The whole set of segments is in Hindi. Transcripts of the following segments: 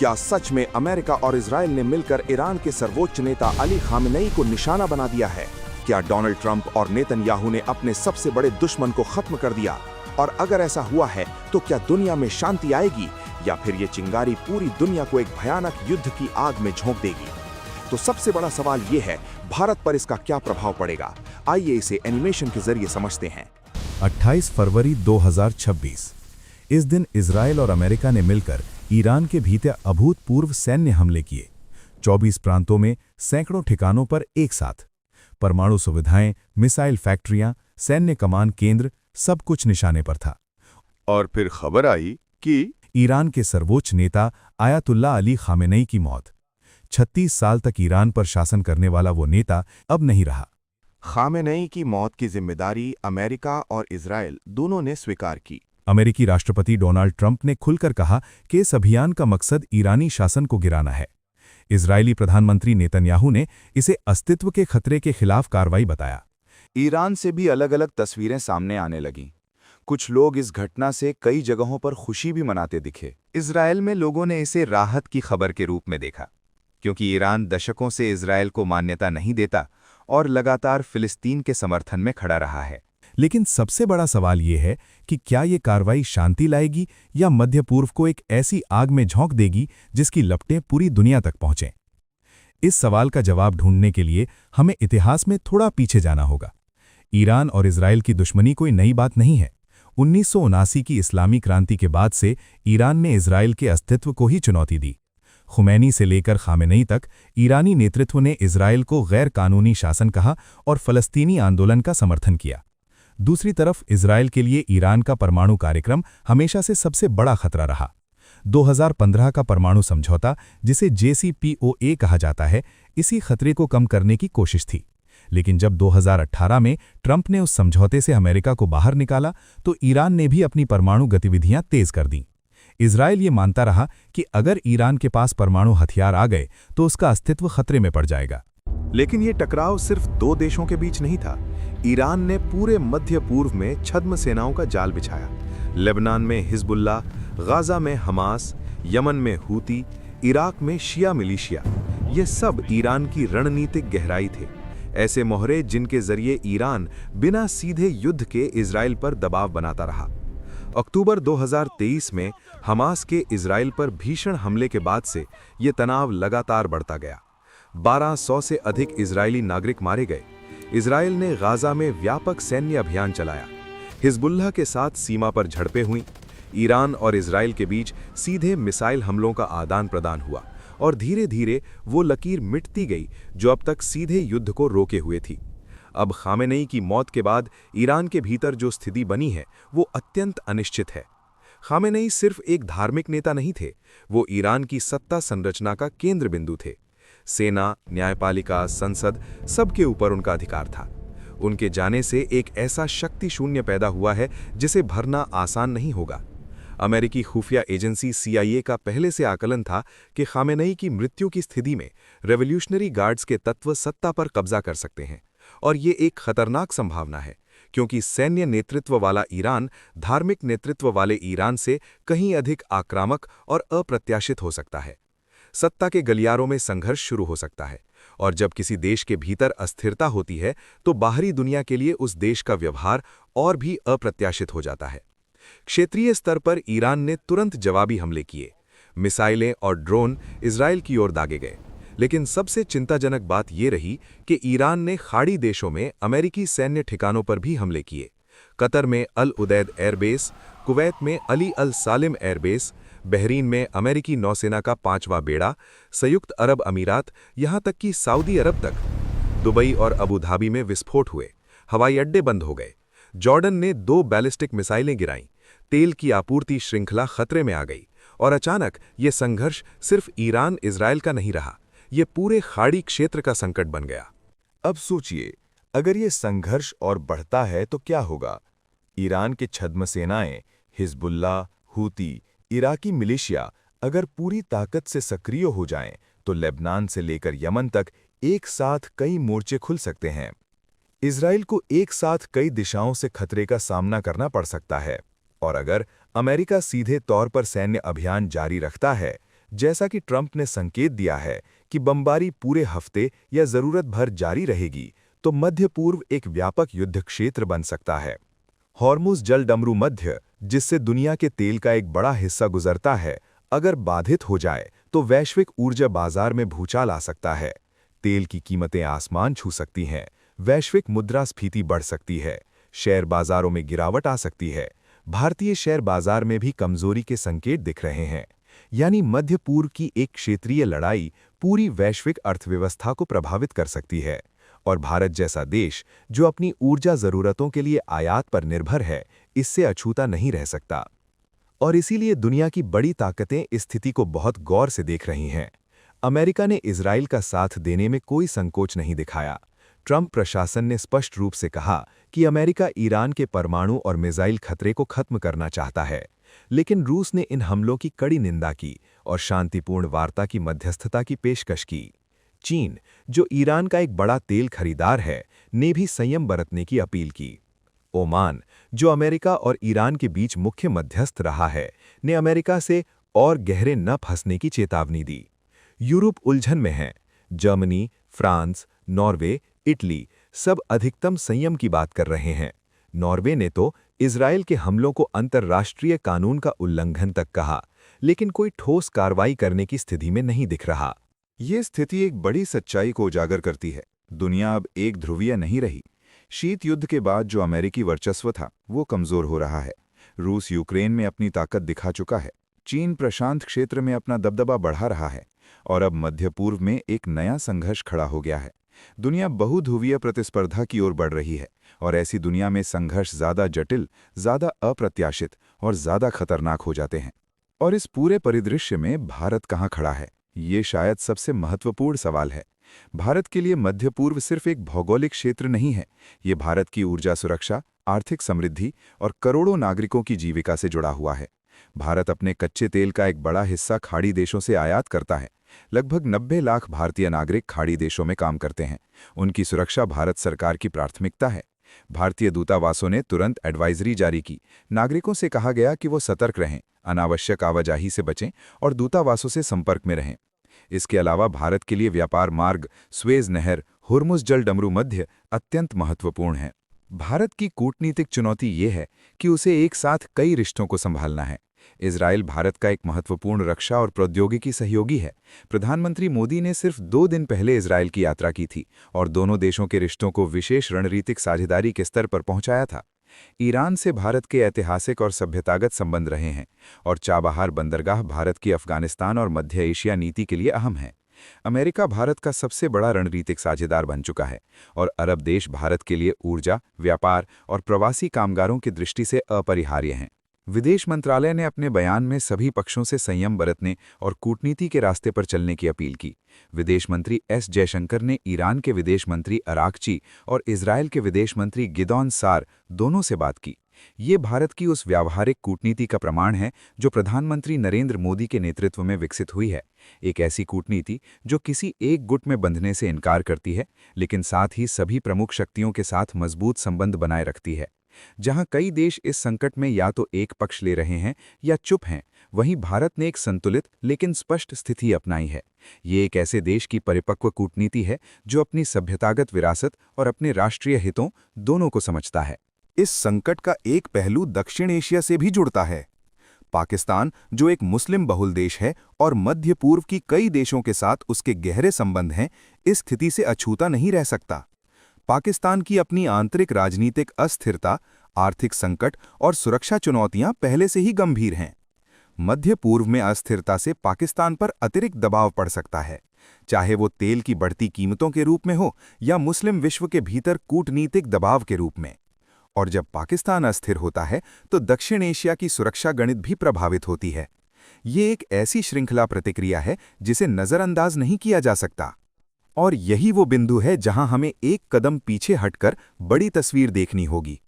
क्या सच में अमेरिका और इजराइल ने मिलकर ईरान के सर्वोच्च नेता अली खामेनेई को निशाना बना दिया है? क्या डोनाल्ड ट्रंप और नेतन्याहू ने अपने सबसे बड़े दुश्मन को खत्म कर दिया? और अगर ऐसा हुआ है तो क्या दुनिया में शांति आएगी या फिर ये चिंगारी पूरी दुनिया को एक भयानक युद्ध की आग में झोंक देगी? तो सबसे बड़ा सवाल ये है, भारत पर इसका क्या प्रभाव पड़ेगा? आइए इसे एनिमेशन के जरिए समझते हैं। 28 फरवरी 2026। इस दिन इजराइल और अमेरिका ने मिलकर ईरान के भीतर अभूतपूर्व सैन्य हमले किए। 24 प्रांतों में सैकड़ों ठिकानों पर एक साथ। परमाणु सुविधाएं, मिसाइल फैक्ट्रियां, सैन्य कमान केंद्र, सब कुछ निशाने पर था। और फिर खबर आई कि ईरान के सर्वोच्च नेता आयतुल्लाह अली खामेनेई की मौत। 36 साल तक ईरान पर शासन करने वाला वो नेता अब नहीं रहा। खामेनेई की मौत की जिम्मेदारी अमेरिका और इजराइल दोनों ने स्वीकार की। अमेरिकी राष्ट्रपति डोनाल्ड ट्रंप ने खुलकर कहा कि इस अभियान का मकसद ईरानी शासन को गिराना है। इजरायली प्रधानमंत्री नेतन्याहू ने इसे अस्तित्व के खतरे के खिलाफ कार्रवाई बताया। ईरान से भी अलग अलग तस्वीरें सामने आने लगीं। कुछ लोग इस घटना से कई जगहों पर खुशी भी मनाते दिखे। इजराइल में लोगों ने इसे राहत की खबर के रूप में देखा, क्योंकि ईरान दशकों से इजराइल को मान्यता नहीं देता और लगातार फिलिस्तीन के समर्थन में खड़ा रहा है। लेकिन सबसे बड़ा सवाल ये है कि क्या ये कार्रवाई शांति लाएगी या मध्य पूर्व को एक ऐसी आग में झोंक देगी जिसकी लपटें पूरी दुनिया तक पहुंचें? इस सवाल का जवाब ढूंढने के लिए हमें इतिहास में थोड़ा पीछे जाना होगा। ईरान और इजराइल की दुश्मनी कोई नई बात नहीं है। 1979 की इस्लामी क्रांति के बाद से ईरान ने इजराइल के अस्तित्व को ही चुनौती दी। खुमैनी से लेकर खामेनेई तक ईरानी नेतृत्व ने इजराइल को गैर कानूनी शासन कहा और फलस्तीनी आंदोलन का समर्थन किया। दूसरी तरफ इजराइल के लिए ईरान का परमाणु कार्यक्रम हमेशा से सबसे बड़ा खतरा रहा। 2015 का परमाणु समझौता, जिसे JCPOA कहा जाता है, इसी खतरे को कम करने की कोशिश थी। लेकिन जब 2018 में ट्रंप ने उस समझौते से अमेरिका को बाहर निकाला तो ईरान ने भी अपनी परमाणु गतिविधियां तेज कर दीं। इजराइल ये मानता रहा कि अगर ईरान के पास परमाणु हथियार आ गए तो उसका अस्तित्व खतरे में पड़ जाएगा। लेकिन ये टकराव सिर्फ दो देशों के बीच नहीं था। ईरान ने पूरे मध्य पूर्व में छद्म सेनाओं का जाल बिछाया। लेबनान में हिजबुल्लाह, गाजा में हमास, यमन में हूती, इराक में शिया मिलिशिया, ये सब ईरान की रणनीतिक गहराई थे। ऐसे मोहरे जिनके जरिए ईरान बिना सीधे युद्ध के इजराइल पर दबाव बनाता रहा। अक्टूबर 2023 में हमास के इजराइल पर भीषण हमले के बाद से ये तनाव लगातार बढ़ता गया। 1200 से अधिक इजरायली नागरिक मारे गए। इजराइल ने गाजा में व्यापक सैन्य अभियान चलाया। हिजबुल्लाह के साथ सीमा पर झड़पें हुईं। ईरान और इजराइल के बीच सीधे मिसाइल हमलों का आदान प्रदान हुआ और धीरे धीरे वो लकीर मिटती गई जो अब तक सीधे युद्ध को रोके हुए थी। अब खामेनेई की मौत के बाद ईरान के भीतर जो स्थिति बनी है वो अत्यंत अनिश्चित है। खामेनेई सिर्फ एक धार्मिक नेता नहीं थे, वो ईरान की सत्ता संरचना का केंद्र बिंदु थे। सेना, न्यायपालिका, संसद, सबके ऊपर उनका अधिकार था। उनके जाने से एक ऐसा शक्ति शून्य पैदा हुआ है जिसे भरना आसान नहीं होगा। अमेरिकी खुफिया एजेंसी CIA का पहले से आकलन था कि खामेनेई की मृत्यु की स्थिति में रेवोल्यूशनरी गार्ड्स के तत्व सत्ता पर कब्जा कर सकते हैं, और ये एक खतरनाक संभावना है, क्योंकि सैन्य नेतृत्व वाला ईरान धार्मिक नेतृत्व वाले ईरान से कहीं अधिक आक्रामक और अप्रत्याशित हो सकता है। सत्ता के गलियारों में संघर्ष शुरू हो सकता है, और जब किसी देश के भीतर अस्थिरता होती है तो बाहरी दुनिया के लिए उस देश का व्यवहार और भी अप्रत्याशित हो जाता है। क्षेत्रीय स्तर पर ईरान ने तुरंत जवाबी हमले किए। मिसाइलें और ड्रोन इजराइल की ओर दागे गए। लेकिन सबसे चिंताजनक बात यह रही कि ईरान ने खाड़ी देशों में अमेरिकी सैन्य ठिकानों पर भी हमले किए। कतर में अल उदैद एयरबेस, कुवैत में अली अल सालिम एयरबेस, बहरीन में अमेरिकी नौसेना का 5वां बेड़ा, संयुक्त अरब अमीरात, यहां तक कि सऊदी अरब तक। दुबई और अबू धाबी में विस्फोट हुए। हवाई अड्डे बंद हो गए। जॉर्डन ने 2 बैलिस्टिक मिसाइलें गिराईं। तेल की आपूर्ति श्रृंखला खतरे में आ गई। और अचानक ये संघर्ष सिर्फ ईरान इजराइल का नहीं रहा, ये पूरे खाड़ी क्षेत्र का संकट बन गया। अब सोचिए, अगर ये संघर्ष और बढ़ता है तो क्या होगा? ईरान के छद्म सेनाएं, हिजबुल्लाह, हूती, इराकी मिलिशिया अगर पूरी ताकत से सक्रिय हो जाएं, तो लेबनान से लेकर यमन तक एक साथ कई मोर्चे खुल सकते हैं। इजराइल को एक साथ कई दिशाओं से खतरे का सामना करना पड़ सकता है। और अगर अमेरिका सीधे तौर पर सैन्य अभियान जारी रखता है, जैसा कि ट्रंप ने संकेत दिया है कि बमबारी पूरे हफ्ते या जरूरत भर जारी रहेगी, तो मध्य पूर्व एक व्यापक युद्ध क्षेत्र बन सकता है। हॉर्मुज़ जलडमरू मध्य, जिससे दुनिया के तेल का एक बड़ा हिस्सा गुजरता है, अगर बाधित हो जाए तो वैश्विक ऊर्जा बाजार में भूचाल आ सकता है। तेल की कीमतें आसमान छू सकती हैं, वैश्विक मुद्रास्फीति बढ़ सकती है, शेयर बाजारों में गिरावट आ सकती है। भारतीय शेयर बाजार में भी कमजोरी के संकेत दिख रहे हैं। यानी मध्य पूर्व की एक क्षेत्रीय लड़ाई पूरी वैश्विक अर्थव्यवस्था को प्रभावित कर सकती है, और भारत जैसा देश जो अपनी ऊर्जा जरूरतों के लिए आयात पर निर्भर है, इससे अछूता नहीं रह सकता। और इसीलिए दुनिया की बड़ी ताकतें इस स्थिति को बहुत गौर से देख रही हैं। अमेरिका ने इजराइल का साथ देने में कोई संकोच नहीं दिखाया। ट्रंप प्रशासन ने स्पष्ट रूप से कहा कि अमेरिका ईरान के परमाणु और मिसाइल खतरे को खत्म करना चाहता है, लेकिन रूस ने इन हमलों की कड़ी निंदा की और शांतिपूर्ण वार्ता की मध्यस्थता की पेशकश की। चीन, जो ईरान का एक बड़ा तेल खरीदार है, ने भी संयम बरतने की अपील की। ओमान, जो अमेरिका और ईरान के बीच मुख्य मध्यस्थ रहा है, ने अमेरिका से और गहरे न फंसने की चेतावनी दी। यूरोप उलझन में है। जर्मनी, फ्रांस, नॉर्वे, इटली सब अधिकतम संयम की बात कर रहे हैं। नॉर्वे ने तो इजराइल के हमलों को अंतर्राष्ट्रीय कानून का उल्लंघन तक कहा, लेकिन कोई ठोस कार्रवाई करने की स्थिति में नहीं दिख रहा। ये स्थिति एक बड़ी सच्चाई को उजागर करती है। दुनिया अब एक ध्रुवीय नहीं रही। शीत युद्ध के बाद जो अमेरिकी वर्चस्व था, वो कमजोर हो रहा है। रूस यूक्रेन में अपनी ताकत दिखा चुका है। चीन प्रशांत क्षेत्र में अपना दबदबा बढ़ा रहा है, और अब मध्य पूर्व में एक नया संघर्ष खड़ा हो गया है। दुनिया बहुध्रुवीय प्रतिस्पर्धा की ओर बढ़ रही है, और ऐसी दुनिया में संघर्ष ज्यादा जटिल, ज्यादा अप्रत्याशित और ज्यादा खतरनाक हो जाते हैं। और इस पूरे परिदृश्य में भारत कहाँ खड़ा है, ये शायद सबसे महत्वपूर्ण सवाल है। भारत के लिए मध्य पूर्व सिर्फ एक भौगोलिक क्षेत्र नहीं है, ये भारत की ऊर्जा सुरक्षा, आर्थिक समृद्धि और करोड़ों नागरिकों की जीविका से जुड़ा हुआ है। भारत अपने कच्चे तेल का एक बड़ा हिस्सा खाड़ी देशों से आयात करता है। लगभग 90 लाख भारतीय नागरिक खाड़ी देशों में काम करते हैं। उनकी सुरक्षा भारत सरकार की प्राथमिकता है। भारतीय दूतावासों ने तुरंत एडवाइजरी जारी की। नागरिकों से कहा गया कि वो सतर्क रहें, अनावश्यक आवाजाही से बचें और दूतावासों से संपर्क में रहें। इसके अलावा भारत के लिए व्यापार मार्ग, स्वेज नहर, हुर्मुज़ जलडमरू मध्य अत्यंत महत्वपूर्ण है। भारत की कूटनीतिक चुनौती ये है कि उसे एक साथ कई रिश्तों को संभालना है। इजराइल भारत का एक महत्वपूर्ण रक्षा और प्रौद्योगिकी सहयोगी है। प्रधानमंत्री मोदी ने सिर्फ 2 दिन पहले इजराइल की यात्रा की थी और दोनों देशों के रिश्तों को विशेष रणनीतिक साझेदारी के स्तर पर पहुंचाया था। ईरान से भारत के ऐतिहासिक और सभ्यतागत संबंध रहे हैं, और चाबहार बंदरगाह भारत की अफगानिस्तान और मध्य एशिया नीति के लिए अहम है। अमेरिका भारत का सबसे बड़ा रणनीतिक साझेदार बन चुका है, और अरब देश भारत के लिए ऊर्जा, व्यापार और प्रवासी कामगारों की दृष्टि से अपरिहार्य हैं। विदेश मंत्रालय ने अपने बयान में सभी पक्षों से संयम बरतने और कूटनीति के रास्ते पर चलने की अपील की। विदेश मंत्री एस जयशंकर ने ईरान के विदेश मंत्री अराक्ची और इजरायल के विदेश मंत्री गिदॉन सार दोनों से बात की। ये भारत की उस व्यावहारिक कूटनीति का प्रमाण है जो प्रधानमंत्री नरेंद्र मोदी के नेतृत्व में विकसित हुई है। एक ऐसी कूटनीति जो किसी एक गुट में बंधने से इनकार करती है, लेकिन साथ ही सभी प्रमुख शक्तियों के साथ मजबूत संबंध बनाए रखती है। जहां कई देश इस संकट में या तो एक पक्ष ले रहे हैं या चुप हैं, वहीं भारत ने एक संतुलित लेकिन स्पष्ट स्थिति अपनाई है। ये एक ऐसे देश की परिपक्व कूटनीति है जो अपनी सभ्यतागत विरासत और अपने राष्ट्रीय हितों दोनों को समझता है। इस संकट का एक पहलू दक्षिण एशिया से भी जुड़ता है। पाकिस्तान, जो एक मुस्लिम बहुल देश है और मध्य पूर्व की कई देशों के साथ उसके गहरे संबंध हैं, इस स्थिति से अछूता नहीं रह सकता। पाकिस्तान की अपनी आंतरिक राजनीतिक अस्थिरता, आर्थिक संकट और सुरक्षा चुनौतियां पहले से ही गंभीर हैं। मध्य पूर्व में अस्थिरता से पाकिस्तान पर अतिरिक्त दबाव पड़ सकता है, चाहे वो तेल की बढ़ती कीमतों के रूप में हो या मुस्लिम विश्व के भीतर कूटनीतिक दबाव के रूप में। और जब पाकिस्तान अस्थिर होता है तो दक्षिण एशिया की सुरक्षा गणित भी प्रभावित होती है। ये एक ऐसी श्रृंखला प्रतिक्रिया है जिसे नज़रअंदाज नहीं किया जा सकता। और यही वो बिंदु है जहां हमें एक कदम पीछे हटकर बड़ी तस्वीर देखनी होगी।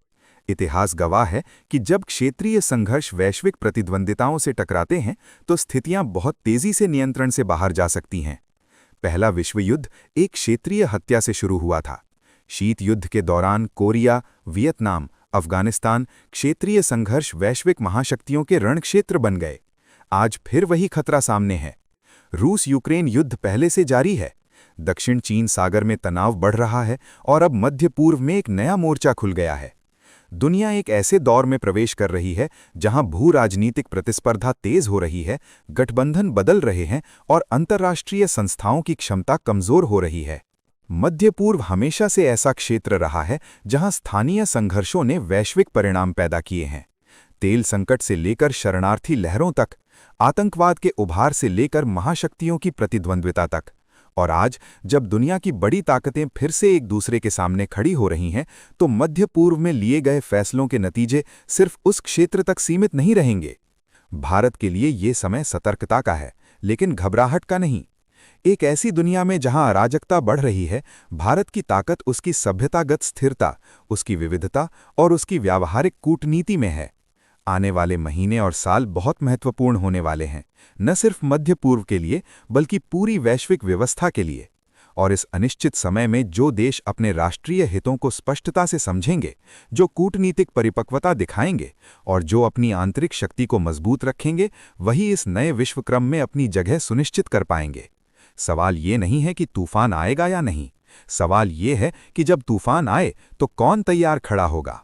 इतिहास गवाह है कि जब क्षेत्रीय संघर्ष वैश्विक प्रतिद्वंदिताओं से टकराते हैं तो स्थितियां बहुत तेजी से नियंत्रण से बाहर जा सकती हैं। पहला विश्व युद्ध एक क्षेत्रीय हत्या से शुरू हुआ था। शीत युद्ध के दौरान कोरिया, वियतनाम, अफगानिस्तान क्षेत्रीय संघर्ष वैश्विक महाशक्तियों के रणक्षेत्र बन गए। आज फिर वही खतरा सामने है। रूस यूक्रेन युद्ध पहले से जारी है। दक्षिण चीन सागर में तनाव बढ़ रहा है और अब मध्य पूर्व में एक नया मोर्चा खुल गया है। दुनिया एक ऐसे दौर में प्रवेश कर रही है जहां भू राजनीतिक प्रतिस्पर्धा तेज हो रही है, गठबंधन बदल रहे हैं और अंतर्राष्ट्रीय संस्थाओं की क्षमता कमजोर हो रही है। मध्य पूर्व हमेशा से ऐसा क्षेत्र रहा है जहां स्थानीय संघर्षों ने वैश्विक परिणाम पैदा किए हैं। तेल संकट से लेकर शरणार्थी लहरों तक, आतंकवाद के उभार से लेकर महाशक्तियों की प्रतिद्वंद्विता तक। और आज जब दुनिया की बड़ी ताकतें फिर से एक दूसरे के सामने खड़ी हो रही हैं, तो मध्य पूर्व में लिए गए फैसलों के नतीजे सिर्फ उस क्षेत्र तक सीमित नहीं रहेंगे। भारत के लिए ये समय सतर्कता का है, लेकिन घबराहट का नहीं। एक ऐसी दुनिया में जहां अराजकता बढ़ रही है, भारत की ताकत उसकी सभ्यतागत स्थिरता, उसकी विविधता और उसकी व्यावहारिक कूटनीति में है। आने वाले महीने और साल बहुत महत्वपूर्ण होने वाले हैं, न सिर्फ मध्य पूर्व के लिए बल्कि पूरी वैश्विक व्यवस्था के लिए। और इस अनिश्चित समय में जो देश अपने राष्ट्रीय हितों को स्पष्टता से समझेंगे, जो कूटनीतिक परिपक्वता दिखाएंगे और जो अपनी आंतरिक शक्ति को मजबूत रखेंगे, वही इस नए विश्वक्रम में अपनी जगह सुनिश्चित कर पाएंगे। सवाल ये नहीं है कि तूफान आएगा या नहीं, सवाल ये है कि जब तूफान आए तो कौन तैयार खड़ा होगा।